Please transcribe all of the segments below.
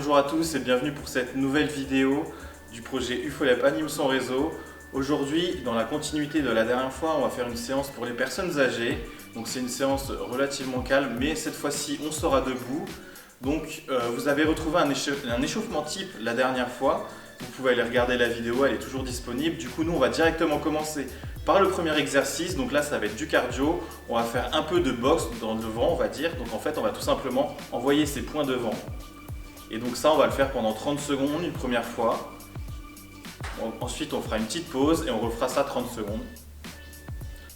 bonjour à tous et bienvenue pour cette nouvelle vidéo du projet UFOLEP Anime son réseau. Aujourd'hui, dans la continuité de la dernière fois, on va faire une séance pour les personnes âgées. Donc c'est une séance relativement calme, mais cette fois-ci on sera debout. Donc vous avez retrouvé un échauffement type la dernière fois. Vous pouvez aller regarder la vidéo, elle est toujours disponible. Du coup, nous on va directement commencer par le premier exercice. Donc là, ça va être du cardio. On va faire un peu de boxe dans le devant, on va dire. Donc en fait, on va tout simplement envoyer ses poings devant. Et donc ça, on va le faire pendant 30 secondes une première fois. Ensuite, on fera une petite pause et on refera ça 30 secondes.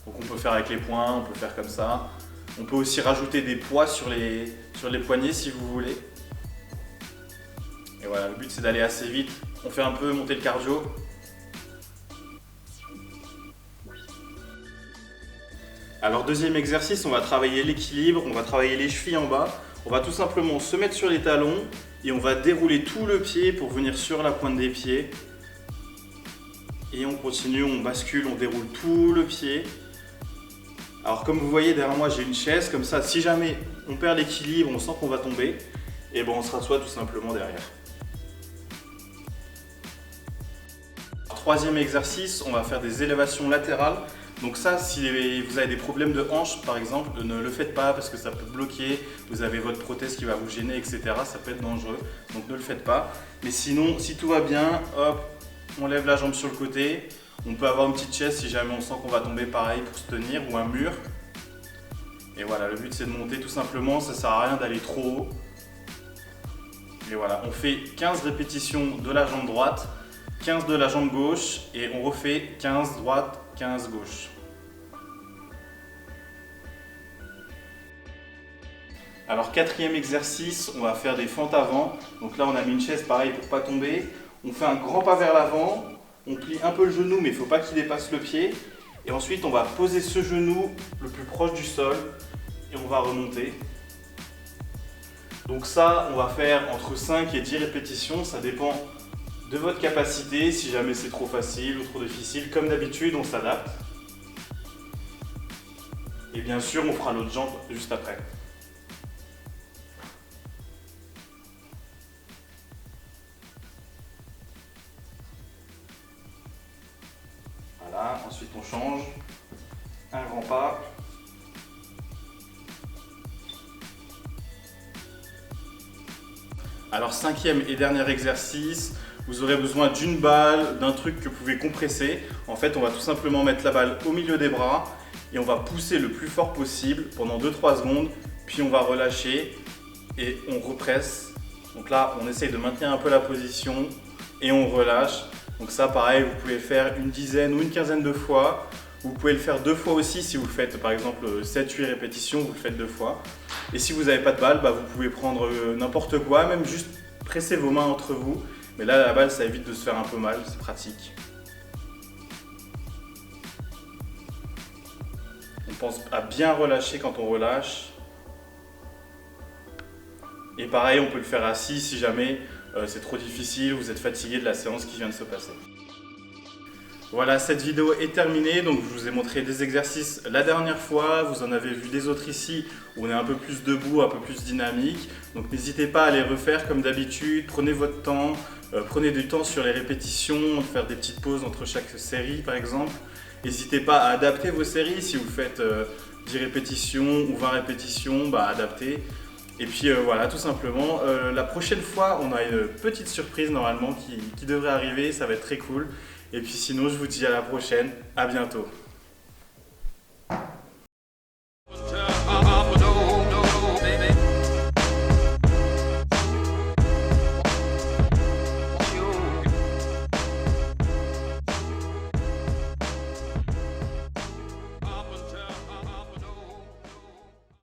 Donc on peut faire avec les poings, on peut faire comme ça. On peut aussi rajouter des poids sur les poignets si vous voulez. Et voilà, le but c'est d'aller assez vite. On fait un peu monter le cardio. Alors deuxième exercice, on va travailler l'équilibre, on va travailler les chevilles en bas. On va tout simplement se mettre sur les talons et on va dérouler tout le pied pour venir sur la pointe des pieds. Et on continue, on bascule, on déroule tout le pied. Alors comme vous voyez derrière moi, j'ai une chaise, comme ça si jamais on perd l'équilibre, on sent qu'on va tomber, et bon on se rassoit tout simplement derrière. Troisième exercice, on va faire des élévations latérales. Donc ça, si vous avez des problèmes de hanche par exemple, ne le faites pas parce que ça peut bloquer, vous avez votre prothèse qui va vous gêner, etc. Ça peut être dangereux, donc ne le faites pas. Mais sinon, si tout va bien, hop, on lève la jambe sur le côté. On peut avoir une petite chaise si jamais on sent qu'on va tomber pareil pour se tenir, ou un mur. Et voilà, le but c'est de monter tout simplement, ça sert à rien d'aller trop haut. Et voilà, on fait 15 répétitions de la jambe droite, 15 de la jambe gauche et on refait 15 droite, 15 gauche. Alors quatrième exercice, on va faire des fentes avant. Donc là on a mis une chaise pareil pour pas tomber. On fait un grand pas vers l'avant, on plie un peu le genou mais il ne faut pas qu'il dépasse le pied. Et ensuite on va poser ce genou le plus proche du sol et on va remonter. Donc ça on va faire entre 5 et 10 répétitions, ça dépend de votre capacité, si jamais c'est trop facile ou trop difficile. Comme d'habitude, on s'adapte. Et bien sûr, on fera l'autre jambe juste après. Voilà, ensuite on change. Un grand pas. Alors cinquième et dernier exercice, vous aurez besoin d'une balle, d'un truc que vous pouvez compresser. En fait, on va tout simplement mettre la balle au milieu des bras et on va pousser le plus fort possible pendant 2-3 secondes. Puis on va relâcher et on represse. Donc là, on essaye de maintenir un peu la position et on relâche. Donc ça, pareil, vous pouvez le faire une dizaine ou une quinzaine de fois. Vous pouvez le faire 2 fois aussi si vous faites par exemple 7-8 répétitions, vous le faites 2 fois. Et si vous n'avez pas de balle, vous pouvez prendre n'importe quoi, même juste presser vos mains entre vous. Mais là, la balle, ça évite de se faire un peu mal, c'est pratique. On pense à bien relâcher quand on relâche. Et pareil, on peut le faire assis si jamais c'est trop difficile, vous êtes fatigué de la séance qui vient de se passer. Voilà, cette vidéo est terminée, donc je vous ai montré des exercices la dernière fois, vous en avez vu des autres ici où on est un peu plus debout, un peu plus dynamique. Donc n'hésitez pas à les refaire comme d'habitude, prenez votre temps, prenez du temps sur les répétitions, faire des petites pauses entre chaque série par exemple. N'hésitez pas à adapter vos séries, si vous faites 10 répétitions ou 20 répétitions, adaptez. Et puis voilà, tout simplement, la prochaine fois on a une petite surprise normalement qui devrait arriver, ça va être très cool. Et puis sinon, je vous dis à la prochaine, à bientôt.